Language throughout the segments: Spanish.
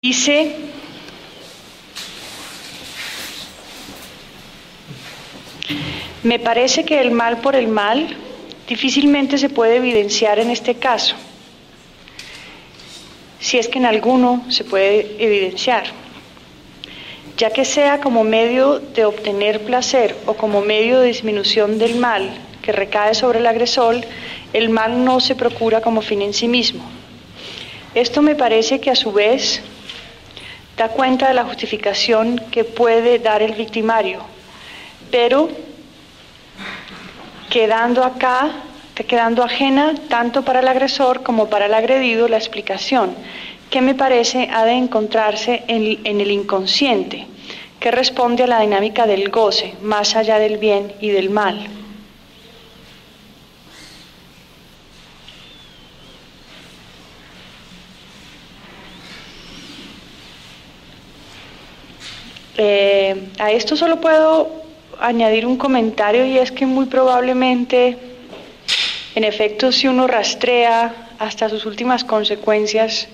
Dice, me parece que el mal por el mal difícilmente se puede evidenciar en este caso, si es que en alguno se puede evidenciar, ya que sea como medio de obtener placer o como medio de disminución del mal que recae sobre el agresor, el mal no se procura como fin en sí mismo. Esto me parece que a su vez da cuenta de la justificación que puede dar el victimario, pero quedando ajena tanto para el agresor como para el agredido la explicación, que me parece ha de encontrarse en el inconsciente, que responde a la dinámica del goce, más allá del bien y del mal. A esto solo puedo añadir un comentario, y es que muy probablemente, en efecto, si uno rastrea hasta sus últimas consecuencias,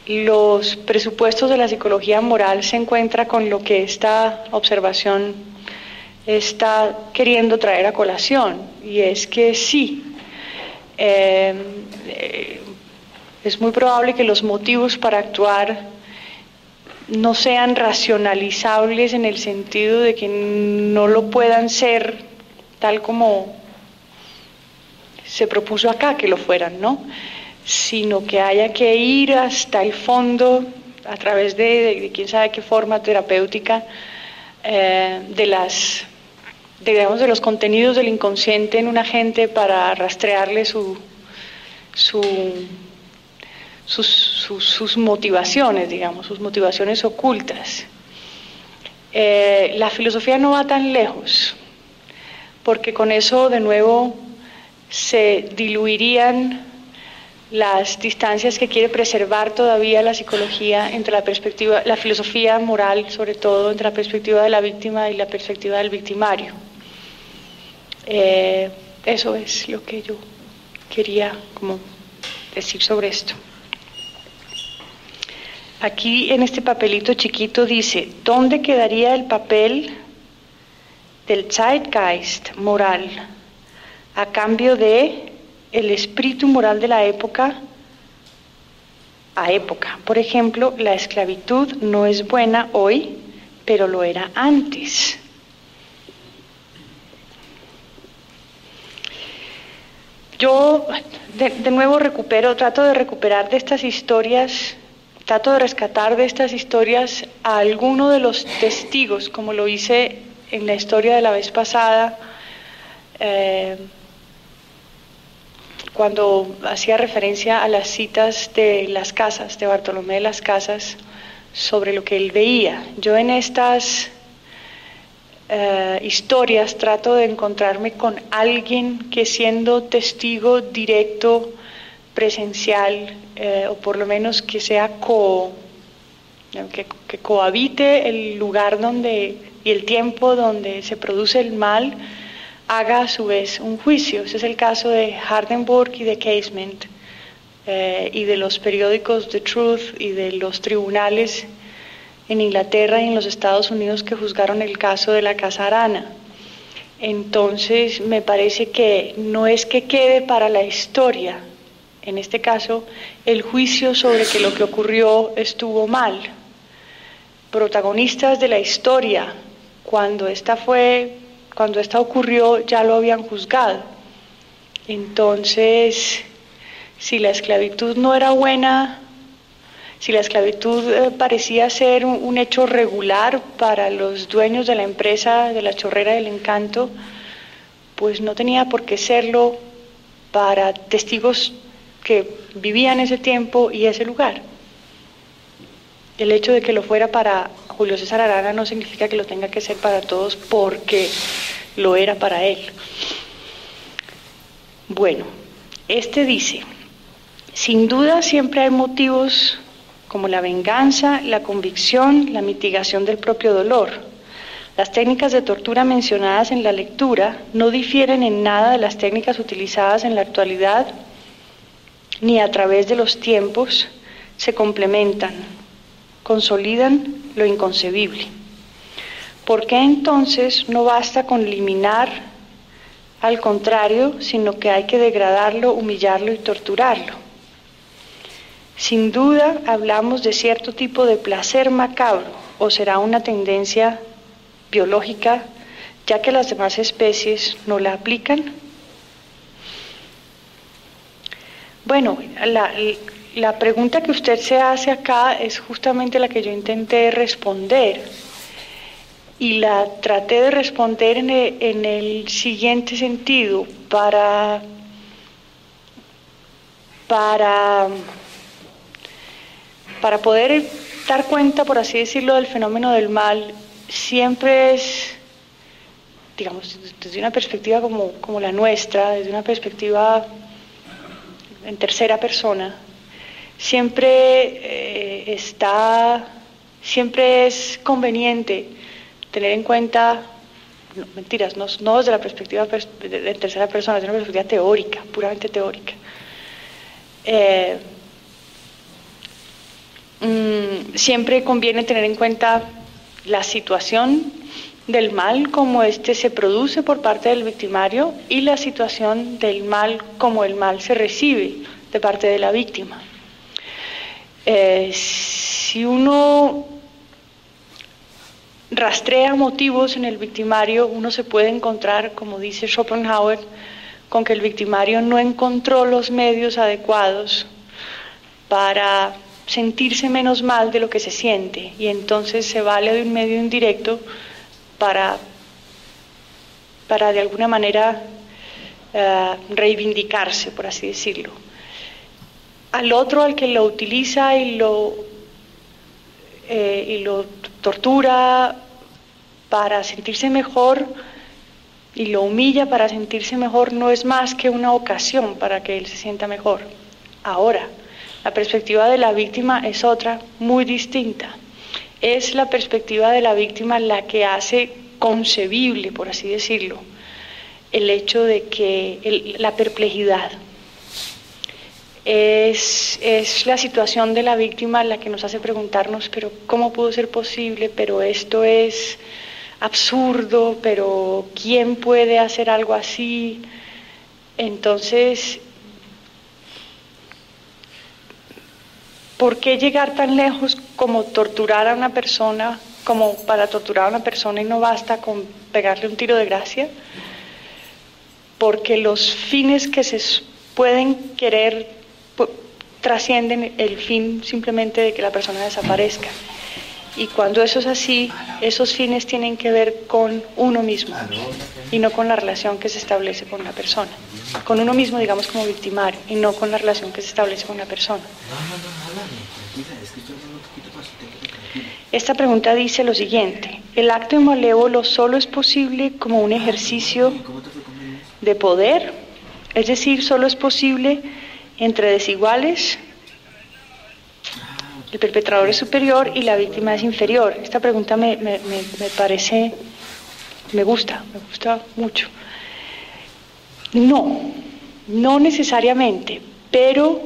los presupuestos de la psicología moral se encuentra con lo que esta observación está queriendo traer a colación, y es que sí, es muy probable que los motivos para actuar no sean racionalizables en el sentido de que no lo puedan ser tal como se propuso acá que lo fueran, ¿no? Sino que haya que ir hasta el fondo a través de quién sabe qué forma terapéutica de los contenidos del inconsciente en una gente para rastrearle sus motivaciones, digamos, sus motivaciones ocultas. La filosofía no va tan lejos, porque con eso de nuevo se diluirían las distancias que quiere preservar todavía la psicología entre la filosofía moral, sobre todo entre la perspectiva de la víctima y la perspectiva del victimario. Eso es lo que yo quería como decir sobre esto. Aquí en este papelito chiquito dice, ¿dónde quedaría el papel del Zeitgeist moral a cambio de el espíritu moral de la época a época? Por ejemplo, la esclavitud no es buena hoy, pero lo era antes. Yo de nuevo trato de recuperar de estas historias, trato de rescatar de estas historias a alguno de los testigos, como lo hice en la historia de la vez pasada, cuando hacía referencia a las citas de Las Casas, de Bartolomé de las Casas, sobre lo que él veía. Yo en estas historias trato de encontrarme con alguien que, siendo testigo directo, presencial, o por lo menos que sea que cohabite el lugar donde y el tiempo donde se produce el mal, haga a su vez un juicio. Ese es el caso de Hardenburg y de Casement, y de los periódicos The Truth y de los tribunales en Inglaterra y en los Estados Unidos que juzgaron el caso de la Casa Arana. Entonces me parece que no es que quede para la historia, en este caso, el juicio sobre que lo que ocurrió estuvo mal. Protagonistas de la historia, cuando esta ocurrió, ya lo habían juzgado. Entonces, si la esclavitud no era buena, si la esclavitud parecía ser un hecho regular para los dueños de la empresa de la Chorrera del Encanto, pues no tenía por qué serlo para testigos que vivían ese tiempo y ese lugar. El hecho de que lo fuera para Julio César Arana no significa que lo tenga que ser para todos, porque lo era para él. Bueno, este dice, sin duda siempre hay motivos como la venganza, la convicción, la mitigación del propio dolor. Las técnicas de tortura mencionadas en la lectura no difieren en nada de las técnicas utilizadas en la actualidad, ni a través de los tiempos, se complementan. consolidan lo inconcebible. ¿Por qué entonces no basta con eliminar al contrario, sino que hay que degradarlo, humillarlo y torturarlo? Sin duda hablamos de cierto tipo de placer macabro, o será una tendencia biológica, ya que las demás especies no la aplican. Bueno, la pregunta que usted se hace acá es justamente la que yo intenté responder, y la traté de responder en el siguiente sentido, para poder dar cuenta, por así decirlo, del fenómeno del mal. Siempre es, digamos, desde una perspectiva como la nuestra, desde una perspectiva en tercera persona, siempre es conveniente tener en cuenta, no, mentiras, no desde la perspectiva de tercera persona, desde una perspectiva teórica, puramente teórica. Siempre conviene tener en cuenta la situación del mal como éste se produce por parte del victimario y la situación del mal como el mal se recibe de parte de la víctima. Si uno rastrea motivos en el victimario, uno se puede encontrar, como dice Schopenhauer, con que el victimario no encontró los medios adecuados para sentirse menos mal de lo que se siente, y entonces se vale de un medio indirecto para de alguna manera reivindicarse, por así decirlo. Al otro, al que lo utiliza y lo tortura para sentirse mejor y lo humilla para sentirse mejor, no es más que una ocasión para que él se sienta mejor. Ahora, la perspectiva de la víctima es otra, muy distinta. Es la perspectiva de la víctima la que hace concebible, por así decirlo, el hecho de que la perplejidad. Es la situación de la víctima la que nos hace preguntarnos, pero ¿cómo pudo ser posible? Pero esto es absurdo, pero ¿quién puede hacer algo así? Entonces, ¿por qué llegar tan lejos como torturar a una persona, como para torturar a una persona y no basta con pegarle un tiro de gracia? Porque los fines que se pueden querer trascienden el fin simplemente de que la persona desaparezca. Y cuando eso es así, esos fines tienen que ver con uno mismo y no con la relación que se establece con la persona. Con uno mismo, digamos, como victimario, y no con la relación que se establece con la persona. Esta pregunta dice lo siguiente: ¿el acto malévolo solo es posible como un ejercicio de poder? Es decir, solo es posible entre desiguales, el perpetrador es superior y la víctima es inferior. Esta pregunta me parece, me gusta mucho. No necesariamente, pero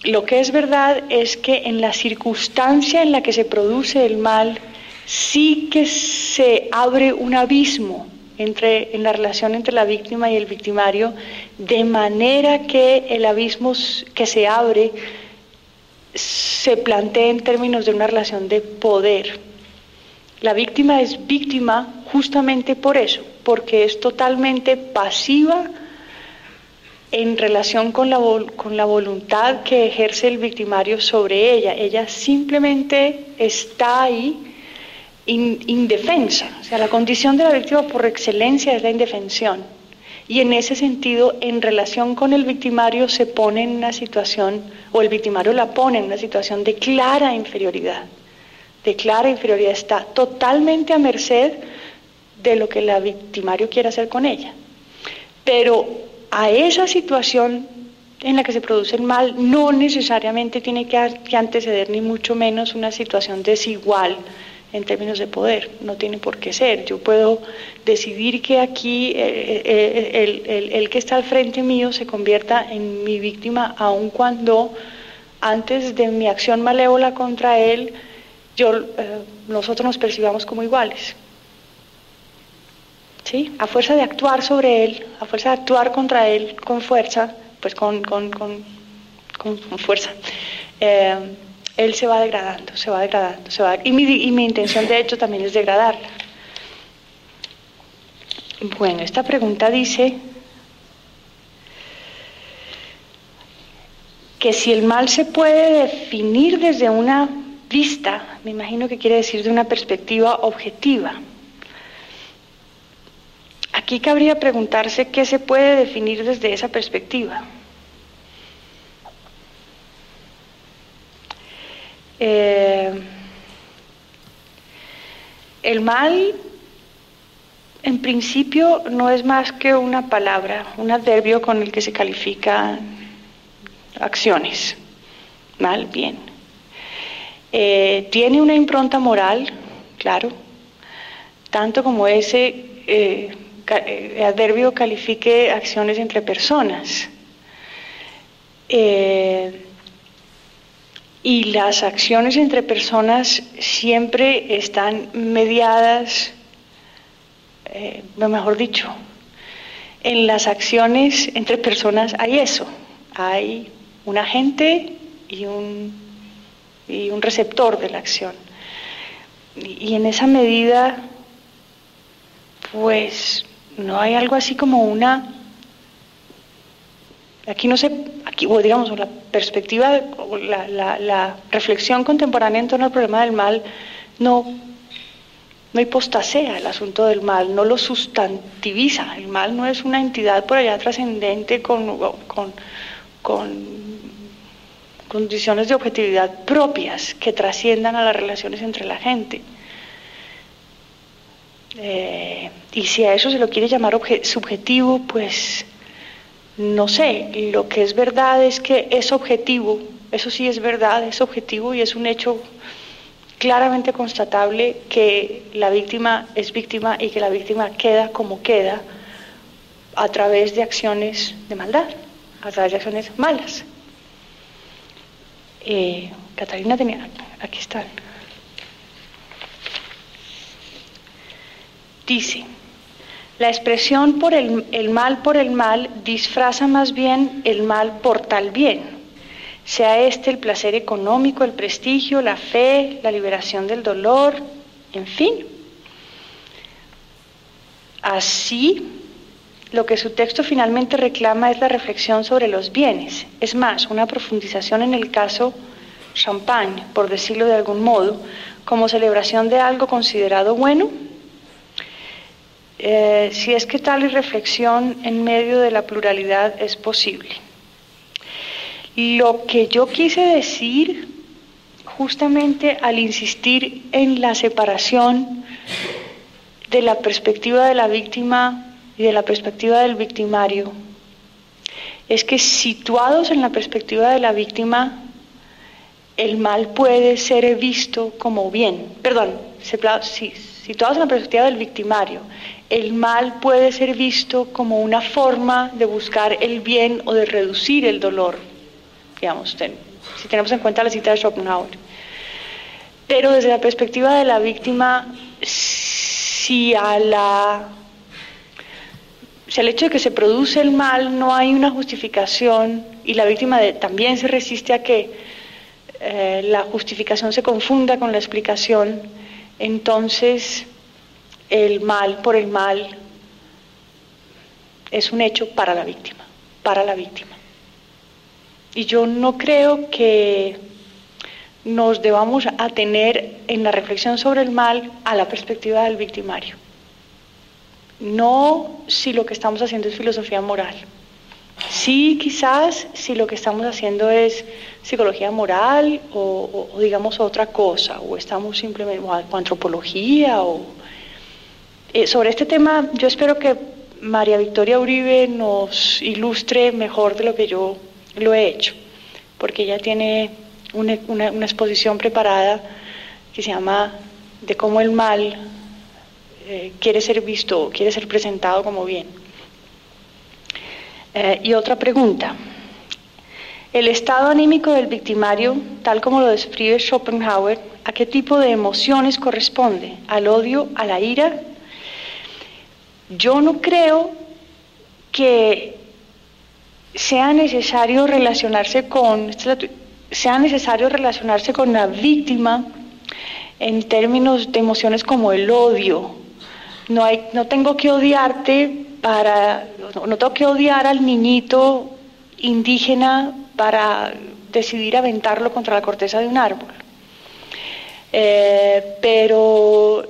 lo que es verdad es que en la circunstancia en la que se produce el mal, sí que se abre un abismo en la relación entre la víctima y el victimario, de manera que el abismo que se abre se plantea en términos de una relación de poder. La víctima es víctima justamente por eso, porque es totalmente pasiva en relación con la voluntad que ejerce el victimario sobre ella. Ella simplemente está ahí indefensa. O sea, la condición de la víctima por excelencia es la indefensión. Y en ese sentido, en relación con el victimario, se pone en una situación, o el victimario la pone en una situación de clara inferioridad. De clara inferioridad, está totalmente a merced de lo que el victimario quiere hacer con ella. Pero a esa situación en la que se produce el mal no necesariamente tiene que anteceder ni mucho menos una situación desigual en términos de poder. No tiene por qué ser. Yo puedo decidir que aquí el que está al frente mío se convierta en mi víctima, aun cuando antes de mi acción malévola contra él, nosotros nos percibamos como iguales. ¿Sí? A fuerza de actuar sobre él, a fuerza de actuar contra él con fuerza, pues con fuerza, él se va degradando, y mi intención de hecho también es degradarla. Bueno, esta pregunta dice que si el mal se puede definir desde una vista, me imagino que quiere decir de una perspectiva objetiva. Aquí cabría preguntarse qué se puede definir desde esa perspectiva. El mal, en principio, no es más que una palabra, un adverbio con el que se califican acciones. Mal, bien. Tiene una impronta moral, claro, tanto como ese adverbio califique acciones entre personas. Y las acciones entre personas siempre están mediadas, mejor dicho, en las acciones entre personas hay eso, hay un agente y un receptor de la acción. Y en esa medida, pues, no hay algo así como una... o digamos, la perspectiva, o la reflexión contemporánea en torno al problema del mal no hipostasea el asunto del mal, no lo sustantiviza. El mal no es una entidad por allá trascendente con condiciones de objetividad propias que trasciendan a las relaciones entre la gente. Y si a eso se lo quiere llamar subjetivo, pues no sé, lo que es verdad es que es objetivo, eso sí es verdad, es objetivo y es un hecho claramente constatable que la víctima es víctima y que la víctima queda como queda a través de acciones de maldad, a través de acciones malas. Catalina tenía, aquí están. Dice, la expresión por el mal disfraza más bien el mal por tal bien, sea este el placer económico, el prestigio, la fe, la liberación del dolor, en fin. Así, lo que su texto finalmente reclama es la reflexión sobre los bienes, es más, una profundización en el caso Champagne, por decirlo de algún modo, como celebración de algo considerado bueno. Si es que tal reflexión en medio de la pluralidad es posible. Lo que yo quise decir, justamente al insistir en la separación de la perspectiva de la víctima y de la perspectiva del victimario, es que situados en la perspectiva de la víctima, el mal puede ser visto como bien. Situados en la perspectiva del victimario, el mal puede ser visto como una forma de buscar el bien o de reducir el dolor, digamos, si tenemos en cuenta la cita de Schopenhauer. Pero desde la perspectiva de la víctima, si al hecho de que se produce el mal no hay una justificación y la víctima también se resiste a que la justificación se confunda con la explicación, entonces el mal por el mal es un hecho para la víctima. Y yo no creo que nos debamos atener en la reflexión sobre el mal a la perspectiva del victimario. No si lo que estamos haciendo es filosofía moral. Sí, quizás si lo que estamos haciendo es psicología moral o digamos otra cosa, o estamos simplemente, o antropología, sobre este tema yo espero que María Victoria Uribe nos ilustre mejor de lo que yo lo he hecho, porque ella tiene una exposición preparada que se llama de cómo el mal quiere ser visto, quiere ser presentado como bien. Y otra pregunta. El estado anímico del victimario, tal como lo describe Schopenhauer, ¿a qué tipo de emociones corresponde? ¿Al odio, a la ira? Yo no creo que sea necesario relacionarse con la víctima en términos de emociones como el odio. No tengo que odiarte no tengo que odiar al niñito indígena para decidir aventarlo contra la corteza de un árbol. Pero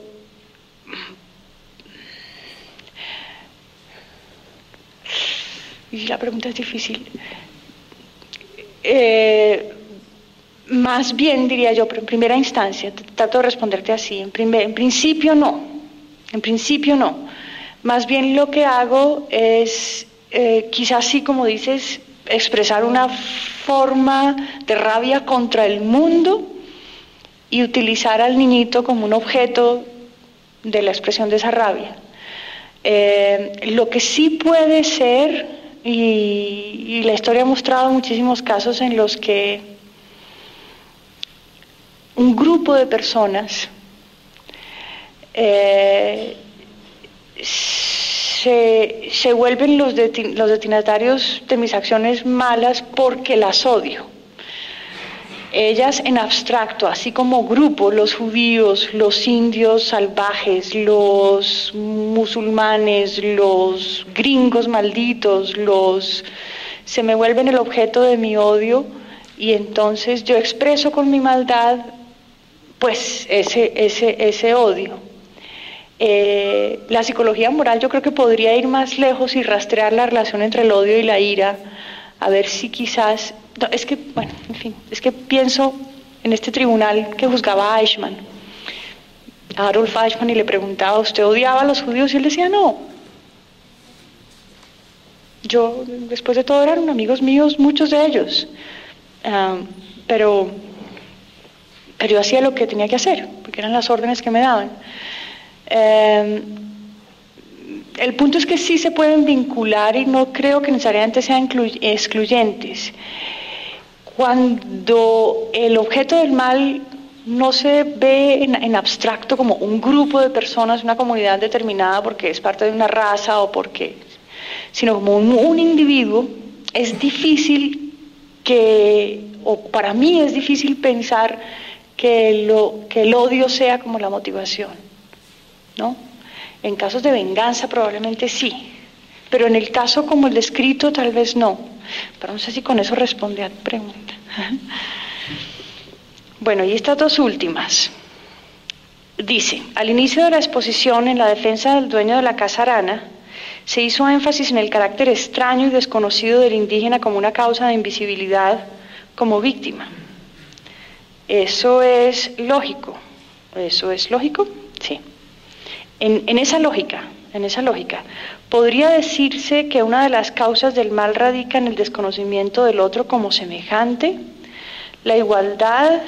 y la pregunta es difícil. Más bien diría yo, pero en primera instancia, trato de responderte así. En principio no. En principio no. Más bien lo que hago es, quizás sí, como dices, expresar una forma de rabia contra el mundo y utilizar al niñito como un objeto de la expresión de esa rabia. Lo que sí puede ser, y la historia ha mostrado muchísimos casos en los que un grupo de personas se vuelven los destinatarios de mis acciones malas porque las odio. Ellas en abstracto, así como grupo, los judíos, los indios salvajes, los musulmanes, los gringos malditos, se me vuelven el objeto de mi odio, y entonces yo expreso con mi maldad pues ese odio. La psicología moral yo creo que podría ir más lejos y rastrear la relación entre el odio y la ira, a ver si quizás, no, es que, bueno, en fin, es que pienso en este tribunal que juzgaba a Eichmann, a Adolf Eichmann, y le preguntaba, ¿usted odiaba a los judíos? Y él decía, no. Yo, después de todo, eran amigos míos, muchos de ellos, pero yo hacía lo que tenía que hacer, porque eran las órdenes que me daban. El punto es que sí se pueden vincular y no creo que necesariamente sean excluyentes. Cuando el objeto del mal no se ve en abstracto como un grupo de personas, una comunidad determinada porque es parte de una raza sino como un individuo, es difícil o para mí es difícil pensar que el odio sea como la motivación, ¿no? En casos de venganza probablemente sí, pero en el caso como el descrito tal vez no. Pero no sé si con eso responde a tu pregunta. Bueno, y estas dos últimas. Dice, al inicio de la exposición en la defensa del dueño de la Casa Arana, se hizo énfasis en el carácter extraño y desconocido del indígena como una causa de invisibilidad como víctima. ¿Eso es lógico? ¿Eso es lógico? Sí. En esa lógica, ¿podría decirse que una de las causas del mal radica en el desconocimiento del otro como semejante? ¿La igualdad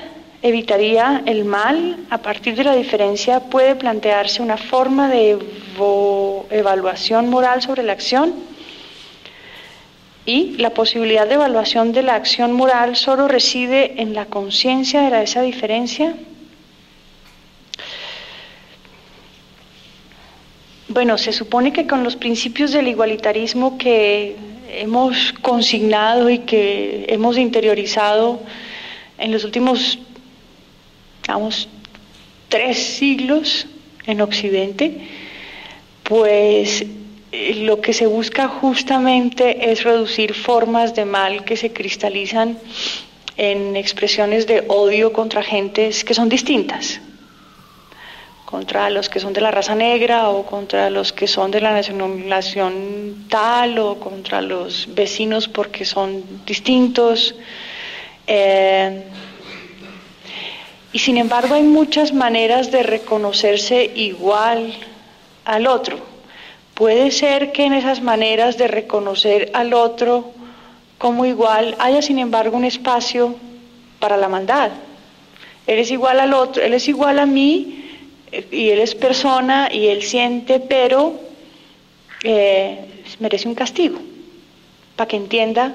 evitaría el mal? A partir de la diferencia puede plantearse una forma de evaluación moral sobre la acción. Y la posibilidad de evaluación de la acción moral solo reside en la conciencia de esa diferencia. Bueno, se supone que con los principios del igualitarismo que hemos consignado y que hemos interiorizado en los últimos, digamos, 3 siglos en Occidente, pues lo que se busca justamente es reducir formas de mal que se cristalizan en expresiones de odio contra gentes que son distintas, contra los que son de la raza negra o contra los que son de la nación tal o contra los vecinos porque son distintos. Y sin embargo hay muchas maneras de reconocerse igual al otro. Puede ser que en esas maneras de reconocer al otro como igual haya sin embargo un espacio para la maldad. Él es igual al otro, él es igual a mí, y él es persona y él siente, pero merece un castigo para que entienda,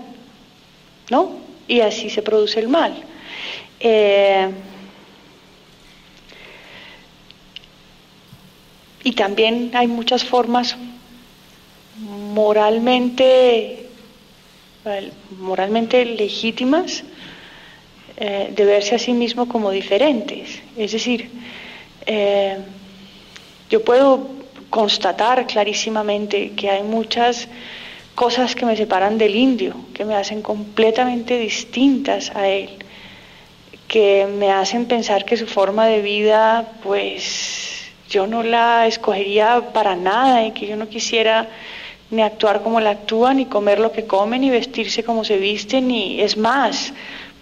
¿no? y así se produce el mal. Y también hay muchas formas moralmente legítimas de verse a sí mismo como diferentes. Es decir, yo puedo constatar clarísimamente que hay muchas cosas que me separan del indio, que me hacen completamente distintas a él, que me hacen pensar que su forma de vida, pues yo no la escogería para nada y que yo no quisiera ni actuar como la actúan, ni comer lo que comen, ni vestirse como se visten, y es más,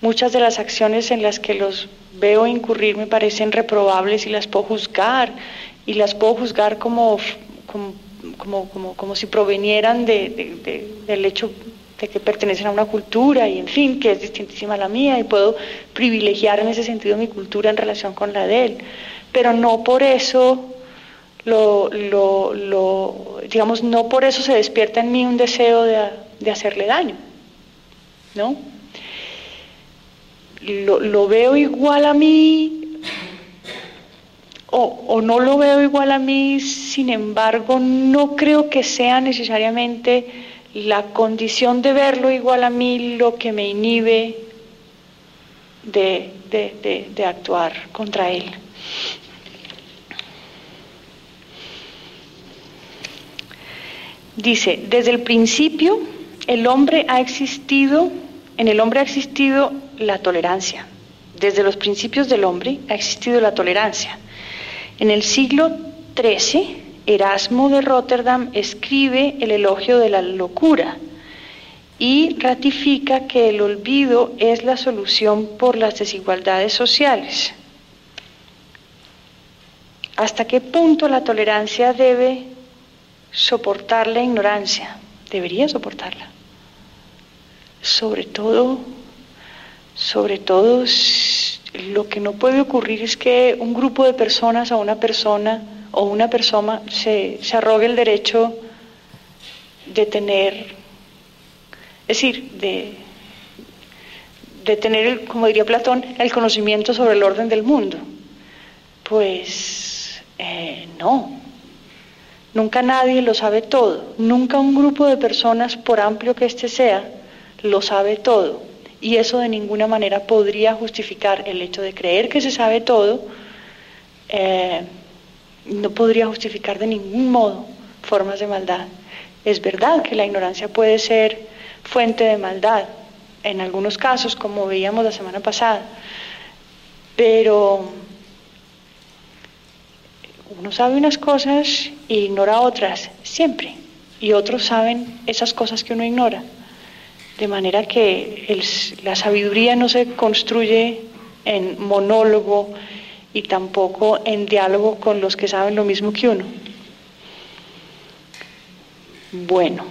muchas de las acciones en las que los veo incurrir me parecen reprobables y las puedo juzgar, como si provinieran del hecho de que pertenecen a una cultura y en fin, que es distintísima a la mía, y puedo privilegiar en ese sentido mi cultura en relación con la de él, pero no por eso digamos, no por eso se despierta en mí un deseo de hacerle daño, ¿no? Lo veo igual a mí o no lo veo igual a mí, sin embargo, no creo que sea necesariamente la condición de verlo igual a mí lo que me inhibe de actuar contra él. Dice, desde el principio en el hombre ha existido la tolerancia. Desde los principios del hombre ha existido la tolerancia. En el siglo XIII, Erasmo de Rotterdam escribe el elogio de la locura y ratifica que el olvido es la solución por las desigualdades sociales. ¿Hasta qué punto la tolerancia debe soportar la ignorancia? Debería soportarla. Sobre todo, lo que no puede ocurrir es que un grupo de personas o una persona se arrogue el derecho de tener, es decir, de tener, como diría Platón, el conocimiento sobre el orden del mundo. Pues no. Nunca nadie lo sabe todo, nunca un grupo de personas, por amplio que éste sea, lo sabe todo. Y eso de ninguna manera podría justificar el hecho de creer que se sabe todo, no podría justificar de ningún modo formas de maldad. Es verdad que la ignorancia puede ser fuente de maldad, en algunos casos, como veíamos la semana pasada, pero uno sabe unas cosas e ignora otras, siempre, y otros saben esas cosas que uno ignora, de manera que la sabiduría no se construye en monólogo y tampoco en diálogo con los que saben lo mismo que uno. Bueno,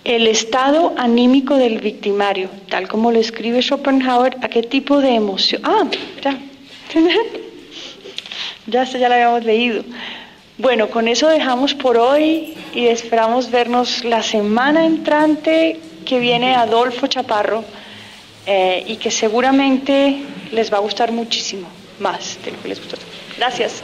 el estado anímico del victimario, tal como lo escribe Schopenhauer, ¿a qué tipo de emoción? Ya la habíamos leído. Bueno, con eso dejamos por hoy y esperamos vernos la semana entrante, que viene Adolfo Chaparro, y que seguramente les va a gustar muchísimo más de lo que les gustó. Gracias.